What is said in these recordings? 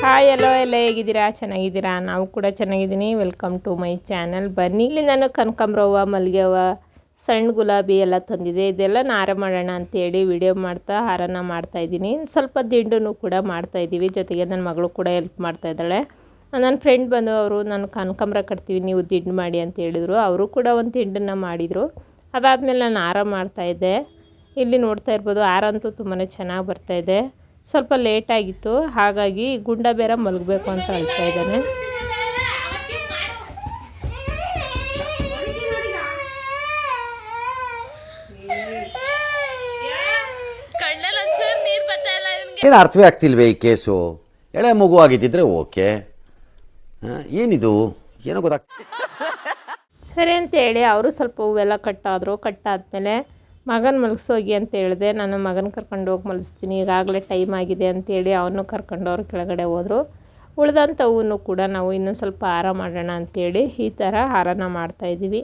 Hi ಎಲ್ಲ ಹೇಗಿದ್ದೀರಾ? ಚೆನ್ನಾಗಿದ್ದೀರಾ? ನಾವು ಕೂಡ ಚೆನ್ನಾಗಿದ್ದೀನಿ. Welcome to my channel. ಬನ್ನಿ, ಇಲ್ಲಿ ನಾನು ಕನಕಾಂಬರ ಹೂವು, ಮಲ್ಲಿಗೆ ಹೂವು, ಸಣ್ಣ ಗುಲಾಬಿ ಎಲ್ಲ ತಂದಿದೆ. ಇದೆಲ್ಲ ಹಾರ ಮಾಡೋಣ ಅಂತೇಳಿ ವಿಡಿಯೋ ಮಾಡ್ತಾ ಹಾರನ ಮಾಡ್ತಾಯಿದ್ದೀನಿ. ಸ್ವಲ್ಪ ದಿಂಡನ್ನು ಕೂಡ ಮಾಡ್ತಾಯಿದ್ದೀವಿ. ಜೊತೆಗೆ ನನ್ನ ಮಗಳು ಕೂಡ ಹೆಲ್ಪ್ ಮಾಡ್ತಾಯಿದ್ದಾಳೆ. ನನ್ನ ಫ್ರೆಂಡ್ ಬಂದು ಅವರು ನಾನು ಕನಕಾಂಬರ ಕಟ್ತೀವಿ, ನೀವು ದಿಂಡು ಮಾಡಿ ಅಂತ ಹೇಳಿದರು. ಅವರು ಕೂಡ ಒಂದು ದಿಂಡನ್ನು ಮಾಡಿದರು. ಅದಾದಮೇಲೆ ನಾನು ಹಾರ ಮಾಡ್ತಾಯಿದ್ದೆ. ಇಲ್ಲಿ ನೋಡ್ತಾ ಇರ್ಬೋದು, ಹಾರ ಅಂತೂ ತುಂಬಾ ಚೆನ್ನಾಗಿ ಬರ್ತಾಯಿದೆ. ಸ್ವಲ್ಪ ಲೇಟಾಗಿತ್ತು, ಹಾಗಾಗಿ ಗುಂಡ ಬೇರೆ ಮಲಗಬೇಕು ಅಂತ ಹೇಳ್ತಾ ಇದ್ದಾನೆ. ಏನು ಅರ್ಥವೇ ಆಗ್ತಿಲ್ವೇ ಈ ಕೇಸು? ಎಳೆ ಮಗು ಆಗಿದ್ದಿದ್ರೆ ಓಕೆ, ಏನಿದು ಏನೋ ಗೊತ್ತಾಗ್ತದೆ. ಸರಿ ಅಂತೇಳಿ ಅವರು ಸ್ವಲ್ಪ ಹೂವೆಲ್ಲ ಕಟ್ಟಾದರು. ಕಟ್ಟಾದ್ಮೇಲೆ ಮಗನ ಮಲಗಿಸೋಗಿ ಅಂತ ಹೇಳಿದೆ. ನಾನು ಮಗನ ಕರ್ಕೊಂಡು ಹೋಗಿ ಮಲಗಿಸ್ತೀನಿ, ಈಗಾಗಲೇ ಟೈಮ್ ಆಗಿದೆ ಅಂತೇಳಿ ಅವನು ಕರ್ಕೊಂಡವ್ರು ಕೆಳಗಡೆ ಹೋದರು. ಉಳಿದಂಥ ಹೂವನ್ನು ಕೂಡ ನಾವು ಇನ್ನೊಂದು ಸ್ವಲ್ಪ ಹಾರ ಮಾಡೋಣ ಅಂಥೇಳಿ ಈ ಥರ ಹಾರನ ಮಾಡ್ತಾಯಿದ್ದೀವಿ.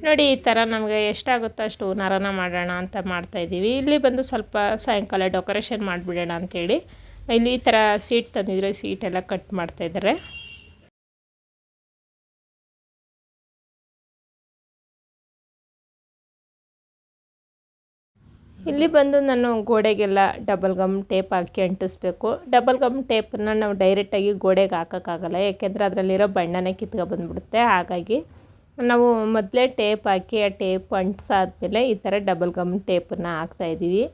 ನೋಡಿ, ಈ ಥರ ನಮಗೆ ಎಷ್ಟಾಗುತ್ತೋ ಅಷ್ಟು ಹೂವಿನ ಹಾರನ ಮಾಡೋಣ ಅಂತ ಮಾಡ್ತಾಯಿದ್ದೀವಿ. ಇಲ್ಲಿ ಬಂದು ಸ್ವಲ್ಪ ಸಾಯಂಕಾಲ ಡೆಕೋರೇಷನ್ ಮಾಡಿಬಿಡೋಣ ಅಂಥೇಳಿ ಇಲ್ಲಿ ಈ ಥರ ಸೀಟ್ ತಂದಿದ್ರು, ಸೀಟೆಲ್ಲ ಕಟ್ ಮಾಡ್ತಾಯಿದ್ದಾರೆ. ಇಲ್ಲಿ ಬಂದು ನಾನು ಗೋಡೆಗೆಲ್ಲ ಡಬಲ್ ಗಮ್ ಟೇಪ್ ಹಾಕಿ ಅಂಟಿಸ್ಬೇಕು. ಡಬಲ್ ಗಮ್ ಟೇಪನ್ನು ನಾವು ಡೈರೆಕ್ಟಾಗಿ ಗೋಡೆಗೆ ಹಾಕೋಕ್ಕಾಗಲ್ಲ, ಯಾಕೆಂದರೆ ಅದರಲ್ಲಿರೋ ಬಣ್ಣನೇ ಬಂದುಬಿಡುತ್ತೆ. ಹಾಗಾಗಿ ನಾವು ಮೊದಲೇ ಟೇಪ್ ಹಾಕಿ ಆ ಟೇಪ್ ಅಂಟಿಸಾದ್ಮೇಲೆ ಈ ಥರ ಡಬಲ್ ಗಮ್ ಟೇಪನ್ನು ಹಾಕ್ತಾಯಿದ್ದೀವಿ.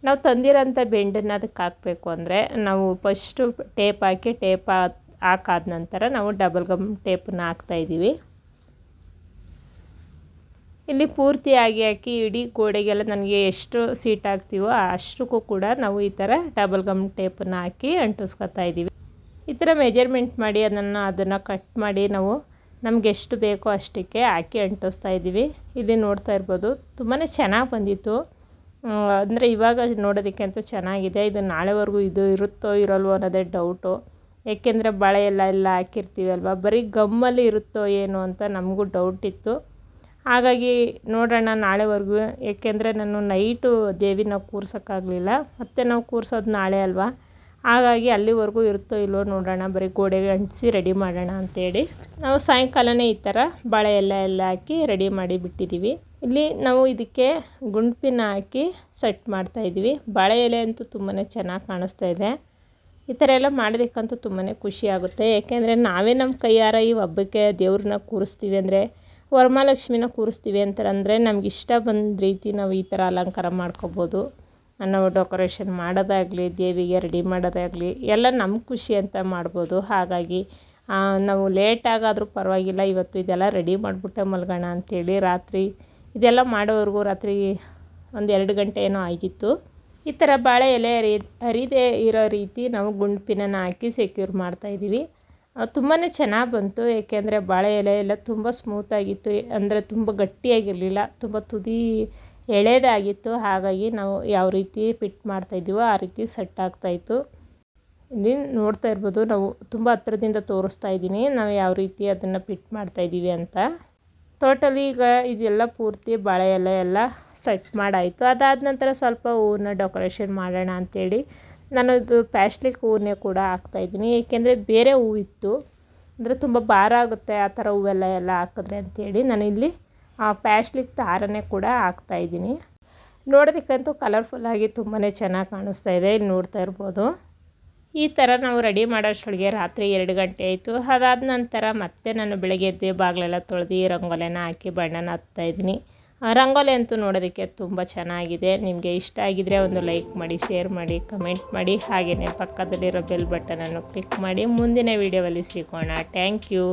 ನಾವು ತಂದಿರೋಂಥ ಬೆಂಡನ್ನು ಅದಕ್ಕೆ ಹಾಕಬೇಕು ಅಂದರೆ ನಾವು ಫಸ್ಟು ಟೇಪ್ ಹಾಕಿ ಹಾಕಾದ ನಂತರ ನಾವು ಡಬಲ್ ಗಮ್ ಟೇಪನ್ನು ಹಾಕ್ತಾಯಿದ್ದೀವಿ. ಇಲ್ಲಿ ಪೂರ್ತಿಯಾಗಿ ಹಾಕಿ ಇಡೀ ಗೋಡೆಗೆಲ್ಲ ನನಗೆ ಎಷ್ಟು ಸೀಟ್ ಹಾಕ್ತೀವೋ ಅಷ್ಟಕ್ಕೂ ಕೂಡ ನಾವು ಈ ಥರ ಡಬಲ್ ಗಮ್ ಟೇಪನ್ನು ಹಾಕಿ ಅಂಟಿಸ್ಕೊತಾ ಇದ್ದೀವಿ. ಈ ಥರ ಮೆಜರ್ಮೆಂಟ್ ಮಾಡಿ ಅದನ್ನು ಕಟ್ ಮಾಡಿ ನಾವು ನಮ್ಗೆ ಎಷ್ಟು ಬೇಕೋ ಅಷ್ಟಕ್ಕೆ ಹಾಕಿ ಅಂಟಿಸ್ತಾ ಇದ್ದೀವಿ. ಇಲ್ಲಿ ನೋಡ್ತಾ ಇರ್ಬೋದು, ತುಂಬಾ ಚೆನ್ನಾಗಿ ಬಂದಿತ್ತು. ಅಂದರೆ ಇವಾಗ ನೋಡೋದಕ್ಕೆ ಅಂತೂ ಚೆನ್ನಾಗಿದೆ. ಇದು ನಾಳೆವರೆಗೂ ಇದು ಇರುತ್ತೋ ಇರಲ್ವೋ ಅನ್ನೋದೇ ಡೌಟು. ಏಕೆಂದರೆ ಬಳೆ ಎಲ್ಲ ಹಾಕಿರ್ತೀವಲ್ವ, ಬರೀ ಗಮ್ಮಲ್ಲಿ ಇರುತ್ತೋ ಏನೋ ಅಂತ ನಮಗೂ ಡೌಟ್ ಇತ್ತು. ಹಾಗಾಗಿ ನೋಡೋಣ ನಾಳೆವರೆಗೂ, ಏಕೆಂದರೆ ನಾನು ನೈಟು ದೇವಿನ ಕೂರ್ಸೋಕ್ಕಾಗಲಿಲ್ಲ, ಮತ್ತು ನಾವು ಕೂರ್ಸೋದು ನಾಳೆ ಅಲ್ವಾ. ಹಾಗಾಗಿ ಅಲ್ಲಿವರೆಗೂ ಇರುತ್ತೋ ಇಲ್ವೋ ನೋಡೋಣ, ಬರೀ ಗೋಡೆಗೆ ಅಂಟಿಸಿ ರೆಡಿ ಮಾಡೋಣ ಅಂಥೇಳಿ ನಾವು ಸಾಯಂಕಾಲನೇ ಈ ಥರ ಬಾಳೆ ಎಲ್ಲ ಹಾಕಿ ರೆಡಿ ಮಾಡಿ ಬಿಟ್ಟಿದ್ದೀವಿ. ಇಲ್ಲಿ ನಾವು ಇದಕ್ಕೆ ಗುಂಡ್ಪಿನ ಹಾಕಿ ಸೆಟ್ ಮಾಡ್ತಾಯಿದ್ದೀವಿ. ಬಾಳೆ ಎಲೆ ಅಂತೂ ತುಂಬಾ ಚೆನ್ನಾಗಿ ಕಾಣಿಸ್ತಾ ಇದೆ. ಈ ಥರ ಎಲ್ಲ ಮಾಡೋದಕ್ಕಂತೂ ತುಂಬಾ ಖುಷಿ ಆಗುತ್ತೆ. ಏಕೆಂದರೆ ನಾವೇ ನಮ್ಮ ಕೈಯಾರ ಈ ಹಬ್ಬಕ್ಕೆ ದೇವ್ರನ್ನ ಕೂರಿಸ್ತೀವಿ, ಅಂದರೆ ವರಮಹಾಲಕ್ಷ್ಮಿನ ಕೂರಿಸ್ತೀವಿ ಅಂತಂದರೆ ನಮ್ಗೆ ಇಷ್ಟ ಬಂದ ರೀತಿ ನಾವು ಈ ಥರ ಅಲಂಕಾರ ಮಾಡ್ಕೋಬೋದು. ನಾವು ಡೆಕೋರೇಷನ್ ಮಾಡೋದಾಗಲಿ, ದೇವಿಗೆ ರೆಡಿ ಮಾಡೋದಾಗಲಿ ಎಲ್ಲ ನಮ್ಮ ಖುಷಿ ಅಂತ ಮಾಡ್ಬೋದು. ಹಾಗಾಗಿ ನಾವು ಲೇಟಾಗಾದರೂ ಪರವಾಗಿಲ್ಲ, ಇವತ್ತು ಇದೆಲ್ಲ ರೆಡಿ ಮಾಡಿಬಿಟ್ಟೆ ಮಲ್ಗೋಣ ಅಂಥೇಳಿ ರಾತ್ರಿ ಇದೆಲ್ಲ ಮಾಡೋವರೆಗೂ ರಾತ್ರಿ 1-2 ಗಂಟೆ ಏನೋ ಆಗಿತ್ತು. ಈ ಥರ ಬಾಳೆ ಎಲೆ ಹರಿದೇ ಇರೋ ರೀತಿ ನಾವು ಗುಂಡ್ಪಿನ ಹಾಕಿ ಸೆಕ್ಯೂರ್ ಮಾಡ್ತಾಯಿದ್ದೀವಿ. ತುಂಬಾ ಚೆನ್ನಾಗಿ ಬಂತು, ಏಕೆಂದರೆ ಬಾಳೆ ಎಲೆ ಎಲ್ಲ ತುಂಬ ಸ್ಮೂತಾಗಿತ್ತು, ಅಂದರೆ ತುಂಬ ಗಟ್ಟಿಯಾಗಿರಲಿಲ್ಲ, ತುಂಬ ತುದಿ ಎಳೆದಾಗಿತ್ತು. ಹಾಗಾಗಿ ನಾವು ಯಾವ ರೀತಿ ಫಿಟ್ ಮಾಡ್ತಾಯಿದ್ದೀವೋ ಆ ರೀತಿ ಸೆಟ್ ಆಗ್ತಾಯಿತ್ತು. ಇಲ್ಲಿ ನೋಡ್ತಾ ಇರ್ಬೋದು, ನಾವು ತುಂಬ ಹತ್ತಿರದಿಂದ ತೋರಿಸ್ತಾ ಇದ್ದೀನಿ ನಾವು ಯಾವ ರೀತಿ ಅದನ್ನು ಫಿಟ್ ಮಾಡ್ತಾಯಿದ್ದೀವಿ ಅಂತ. ಟೋಟಲಿ ಈಗ ಇದೆಲ್ಲ ಪೂರ್ತಿ ಬಾಳೆ ಎಲೆ ಎಲ್ಲ ಸೆಟ್ ಮಾಡಾಯಿತು. ಅದಾದ ನಂತರ ಸ್ವಲ್ಪ ಹೂವನ್ನ ಡೆಕೋರೇಷನ್ ಮಾಡೋಣ ಅಂಥೇಳಿ ನಾನದು ಪ್ಯಾಸ್ಲಿಕ್ ಹೂವನ್ನೇ ಕೂಡ ಹಾಕ್ತಾಯಿದ್ದೀನಿ. ಏಕೆಂದರೆ ಬೇರೆ ಹೂವಿತ್ತು, ಅಂದರೆ ತುಂಬ ಭಾರ ಆಗುತ್ತೆ ಆ ಥರ ಹೂವೆಲ್ಲ ಹಾಕಿದ್ರೆ ಅಂಥೇಳಿ ನಾನಿಲ್ಲಿ ಪ್ಯಾಸ್ಲಿಕ್ ಹಾರನೇ ಕೂಡ ಹಾಕ್ತಾಯಿದ್ದೀನಿ. ನೋಡೋದಕ್ಕಂತೂ ಕಲರ್ಫುಲ್ಲಾಗಿ ತುಂಬಾ ಚೆನ್ನಾಗಿ ಕಾಣಿಸ್ತಾ ಇದೆ. ಇಲ್ಲಿ ನೋಡ್ತಾ ಇರ್ಬೋದು, ಈ ಥರ ನಾವು ರೆಡಿ ಮಾಡೋಷ್ಟೊಳಗೆ ರಾತ್ರಿ 2 ಗಂಟೆ ಆಯಿತು. ಅದಾದ ನಂತರ ಮತ್ತೆ ನಾನು ಬೆಳಗ್ಗೆ ಎದ್ದು ಬಾಗಿಲೆಲ್ಲ ತೊಳೆದು ರಂಗೋಲಿನ ಹಾಕಿ ಬಣ್ಣನ ಹಚ್ತಾಯಿದ್ದೀನಿ. ರಂಗೋಲಿ ಅಂತೂ ನೋಡೋದಕ್ಕೆ ತುಂಬ ಚೆನ್ನಾಗಿದೆ. ನಿಮಗೆ ಇಷ್ಟ ಆಗಿದರೆ ಒಂದು ಲೈಕ್ ಮಾಡಿ, ಶೇರ್ ಮಾಡಿ, ಕಮೆಂಟ್ ಮಾಡಿ, ಹಾಗೆಯೇ ಪಕ್ಕದಲ್ಲಿರೋ ಬೆಲ್ ಬಟನನ್ನು ಕ್ಲಿಕ್ ಮಾಡಿ. ಮುಂದಿನ ವೀಡಿಯೋದಲ್ಲಿ ಸಿಗೋಣ. Thank you.